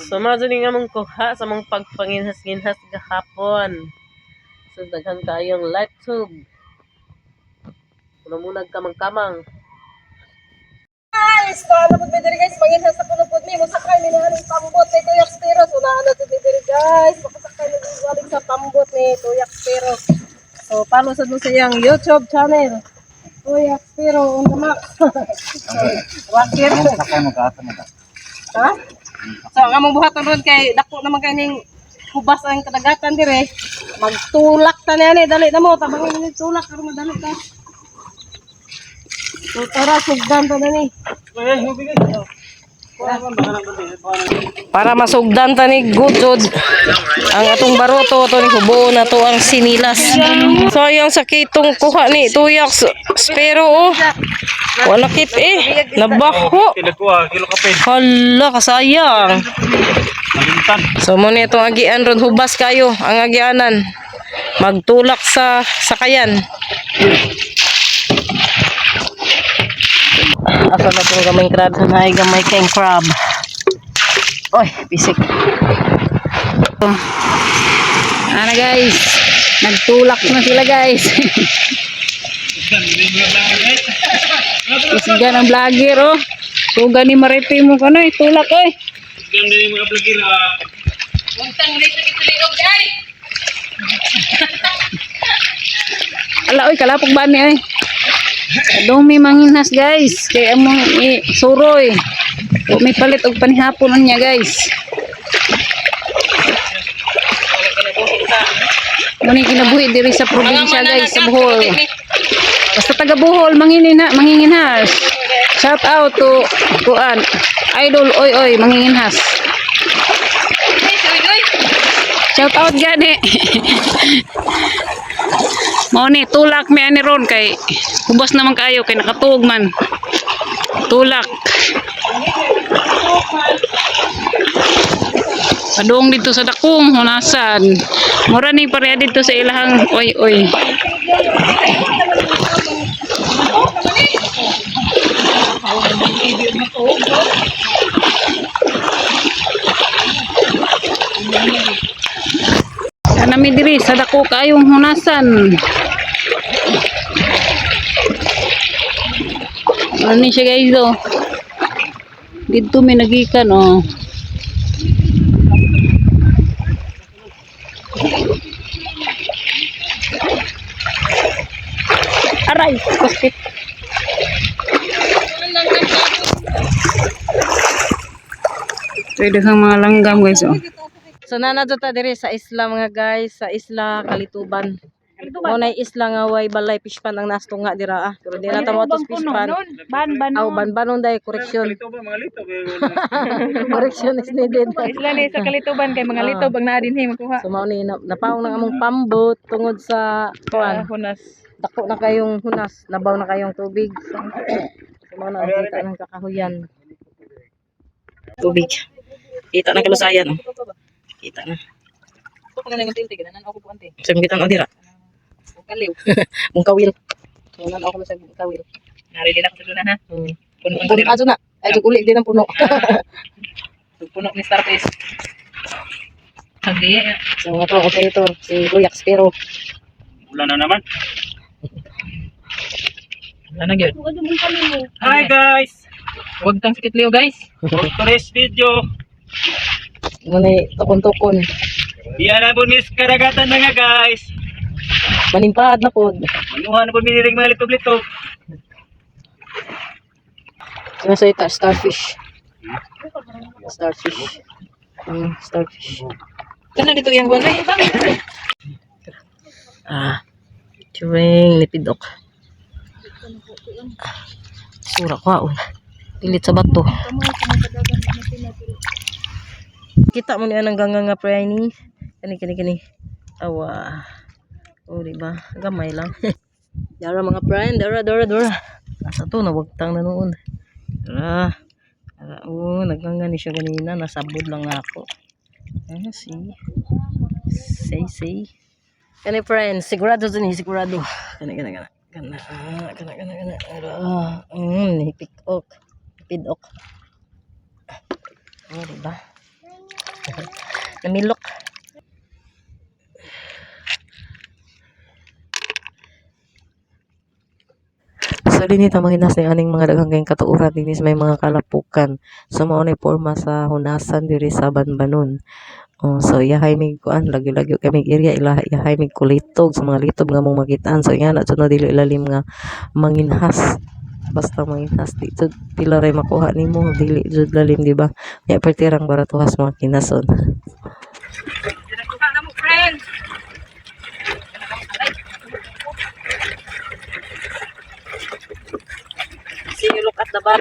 So mga dyan nga mong kuha sa mong pagpanginhas-ginhas gahapon. So daghan kayong light tube. Kunamunag kamang-kamang. Guys, paano po dito guys? Manginhas sa kulupod ni. Musakay ni nahaling pambot ni Tuyak Spiro. So naano dito guys. Makasakay ni galing sa pambot ni Tuyak Spiro. So paano sa doon sa iyang YouTube channel? Tuyak Spiro on the map. Wakir. Ha? So ang among buhaton ron kay dako naman kay ning kubas ang kadagatan dire. Magtulak ta niya ni dali na mo tabangin ni tulak karon madali ka. So tara sugdan ta na ni. Para masugdan ta ni gudod ang atong baroto to ni hubo na to ang sinilas. So yung sakitong kuha ni Tuyak Spiro oh. Wala kit nabaho. Hala kasayang. So mo ni itong agian ron hubas kayo ang agianan. Magtulak sa sakayan. Asa na itong gamay crab? Sanay gamay kayong crab. Oy, bisik. Ano guys? Nagtulak na sila guys. Isigan ang vlogger oh. Tuga ni Maripi mo ka na itulak eh. Ganda ni mga vlogger ah. Untang dito kitulog guys. Ala oy kalapog ba ni oy. Dumi manginhas guys. Kaya among suroy. O may palit og panihapon niya guys. Muni kinabuhi diri sa probinsya guys sa Bohol. Basta taga Bohol manginginhas. Shout out to kuan Idol oy manginginhas. Shout out gani. Mo ni tulak mi ani ron kay hubos naman kayo kay nakatuog man. Tulak. Padung dito sa dakong hunasan. Mura ni pareha dito sa ilahang oy. Kanami diri sa dako kayong hunasan. Ano ni siya guys oh. Dito may nagikan oh. Aray, koskit. Pwede kang mga langgam guys oh. So nanadto ta diri sa isla mga guys, sa isla Kalituban. Mo nay isla nga way balay fishpan ang nastunga dira ah. Pero di na ta mo atos fishpan. Banbanon dai correction. Correction is needed. Isla ni sa Kalituban kay mga litob ang naa dinhi makuha. So mao ni napaong nang among pambot tungod sa kuan. Hunas. Dako na kayong hunas, nabaw na kayong tubig. So mao na ang kita ng kakahuyan. Tubig. Kita na kalusayan oh. Kita na. Ito pa nga tintig na ako po ante. Sa kita na dira. Kaliw. Mong kawil. Tunan ako sa kawil. Nari din ako sa duna ha. Puno ato na. Ay uli din ang puno. Puno ni Starfish. Hindi. So nga to operator si Tuyak Spiro. Wala na naman. Ano gyud? Hi guys. Huwag kang sikit liyo guys. For today's video. Muna tukon-tukon. Yan na po mis karagatan na nga guys. Manimpad na po. Manuhan na po minirig mga litog-litog. Nasa ita, starfish. Starfish. Starfish. Kana dito yang gulay. Turing lipidok. Sura ko pilit sa bato. Kita mo niya ng ganga pre ni. Kani. Awa. Oh, di ba? Gamay lang. Dara mga friend, dara. Asa to nawagtang na noon. Dara. Oh, naganga ni siya kanina, nasabod lang ako. See. Say. Kani friend, sigurado din, sigurado. Kana. Ni pick-ok. Pidok. Oh, diba? Namilok. So dinhi ta manginas ni aning mga daghang kayong katuoran dinhi sa may mga kalapukan. So mao nay porma sa hunasan diri sa Banbanon. Oh, so yahay mig kuan lagi-lagi kami area yahay mig kulitog sa mga litob nga mong makitaan. So yan at dili ilalim nga manginhas. Basta manginhas di jud pila ray makuha nimo dili jud lalim di ba? Ya pertirang baratuhas mga kinason. See you look at the back.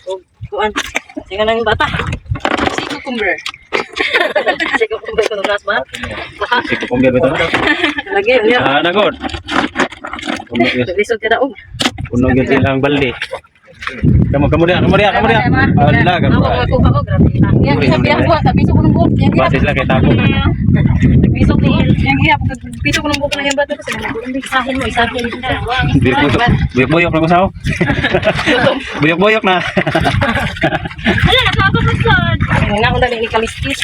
Oh, kuan. Sige nang bata. Si cucumber. Si cucumber ko ngas ba? Si kumbir betul. Lagi niya. Ah, nagod. Lisod ka daog. Puno gyud silang balde. Kamu dia. Allah Ako makuha ko grabe. Yang sabihan ko sa piso ko ng buhok. Yang Basis lah kita pun. piso ko yang iya piso ko ng buhok lang yung bata ko sa mga isahin mo isahin. Buyok na ko sao. Buyok na. Ala nakakapasad. Nga ako dali ni kaliskis.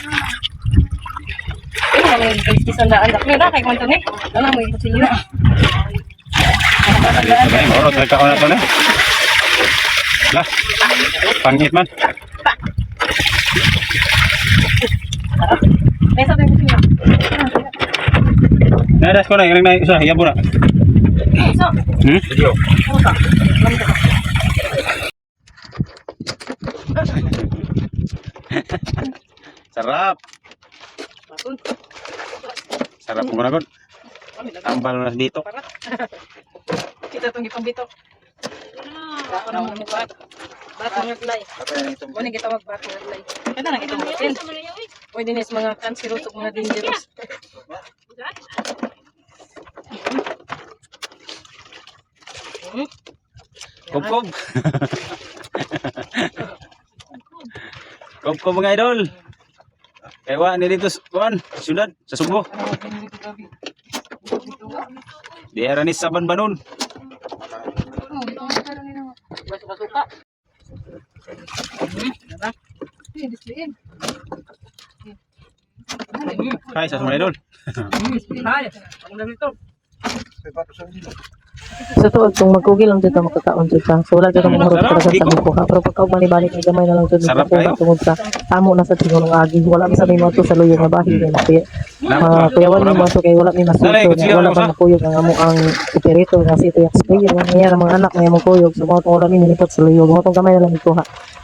Ano naman yung kaliskis ang daan. Dakli na kay kwanto ni. Ano mo yung kusilyo. Orot ka ko na to na. Lah. Pangit man. Pesa tayo kusilyo. Nadas ko na yung na isa yabo na. So, Video. Sarap. Sarap mo na kon. Tambal na dito. kita tunggu pambito. Ako na magbat. Batang nglay. Kunin kita magbatang nglay. Kada na kita magtin. Oy dinis mga cancerous ug mga dangerous. Kob. Kob mga idol. Ewa ni dito kuan, syudad sa Subo. Di era ni sa Banbanon. Suka-suka. Hai sa mga idol. Hai, ang dami to. Sa tuod kung magkugi lang dito makakaon jud ka. So wala jud ka mahurot talaga sa kuha. Pero pagka balik ni gamay na lang jud Sarap kuha kayo. tungod sa amo na sa tingog ng agi. Wala man sa may mato sa luyong nga bahin na kaya. Kuyawan ni maso kay wala ni masuto. Wala pa makuyog ang amo ang operator nga si Tuyak Spray. Yung mga anak nga mo kuyog. So mo wala ni nilipot sa luyong. Mo tong gamay na lang ikuha.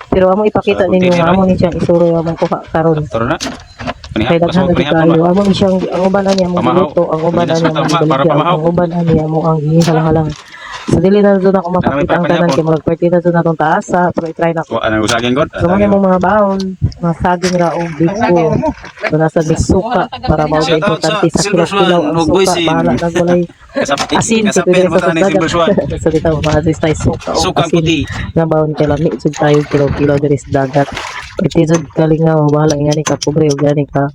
Pero amo ipakita ninyo nga amo ni siyang isuro yung among kuha karon. Toro na. Kay daghan na kayo. Amo ni siyang ang uban niya mo luto, ang uban niya mo baligya, ang uban niya mo ang halang-halang. So dili na doon ako mapakita ang tanan kay mag-party na doon atong taasa, pero i-try na ko. Ano usagin god? So mo mga baon, mga saging ra og biko. So nasa suka para mao sa importante sa kilaw ang suka, bahala na gulay. Asin sa pwede sa dagat. So dito ma-adjust tayo suka o asin nga baon kay lami sud tayo kilo-kilo diri sa dagat. Pwede sud kalingaw, bahala nga ni ka pobre o gani ka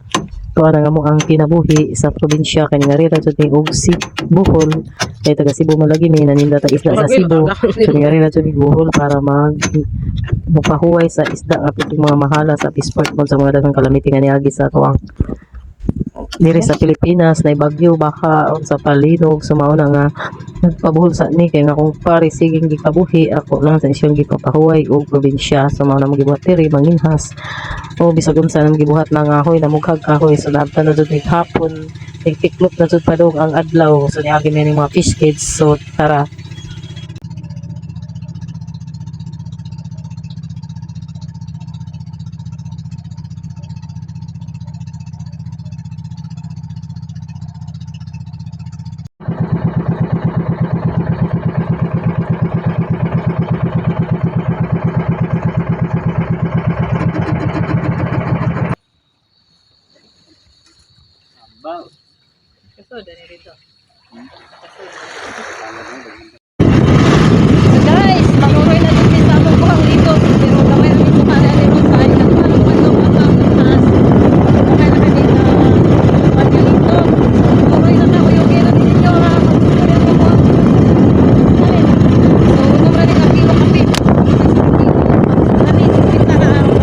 kuha na nga mo ang kinabuhi sa probinsya kani nga rira jud ni og si Bohol kay taga Cebu malagi may naninda ta isda sa Cebu kani nga rira jud ni Bohol para mapahuway sa isda apit mga mahala sa export mo sa mga daghang calamity nga niagi sa tuwang diri sa Pilipinas na bagyo baka sa palinog sumauna nga nagpabuhol sa ni kay nga kung pare siging gikabuhi ako lang sa isyong gipapahuway og probinsya sumauna mo gibuhat diri manginhas o bisag unsa nang gibuhat ng ahoy na mughag kahoy so nabtan na jud hapon nagtiklop na jud padung ang adlaw so niagi may mga fish kids so tara. So guys, mamuhay na din sa among buhang dito. Pero gamay na dito para dito sa akin ng palupan ng atang taas. Gamay na dito bagyo dito. Mamuhay na ako yung kira din ninyo ha. So, numra din ang kilo kapit. Dali, sisita na ang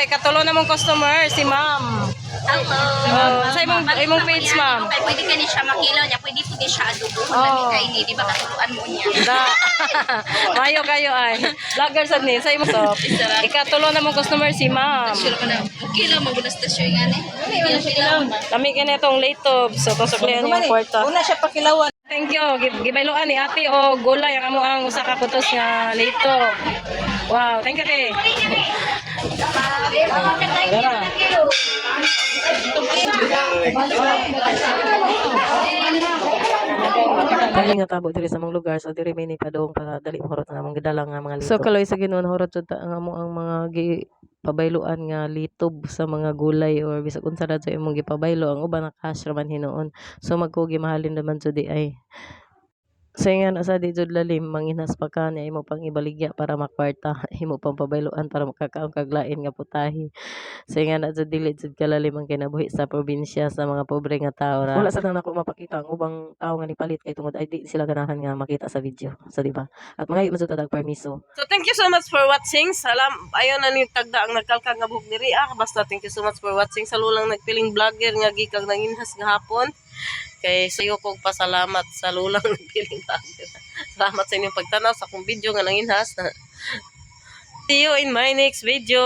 ikatulo na mong customer, si ma'am. Sa imong page, ma'am. Okay, pwede ka ni siya makilaw niya, pwede siya adobo. Oh. Lami ka ini, di ba katuluan mo niya? Da. Mayo kayo ay. Vlogger sad ni sa imong so. Ikatulo na mong customer si ma'am. Sure ko na, okay lang, magulas na siya yung ani. Kami kini itong late so to suklian yung kwarta. Una siya pakilawan. Thank you. Gibayloan ni ate o gulay ang amo ang usa ka kutos nga lito. Wow, thank you te. Dara. Dali nga tabo diri sa mga lugar so diri may padong para dali mahurot nga mga gidala nga mga lito. So kaloy sa Ginoo horot jud ang amo ang mga pabayloan nga litob sa mga gulay or bisag unsa na sa imong gipabaylo ang uban nakahash raman hinuon. So magkugi mahalin naman jud di ay. So nga na sa di jud lalim manginhas pa ka niya imo pang ibaligya para makwarta imo pang pabayloan para makakaon kag lain nga putahe. So nga na jud dili jud kalalim ang kinabuhi sa probinsya sa mga pobre nga tao ra. Wala sa nako mapakita ang ubang tao nga nipalit kay tungod ay di sila ganahan nga makita sa video. So di ba? At mga masud tag permiso. So thank you so much for watching. Ayon na ni tagda ang nagkalkag nga buhok diri. Basta thank you so much for watching. Sa lulang nagpiling vlogger nga gikag nanginhas nga hapon. Kay sayo kong pasalamat sa lulang nagpiling vlogger. Salamat sa inyong pagtanaw sa akong video nga nanginhas. See you in my next video.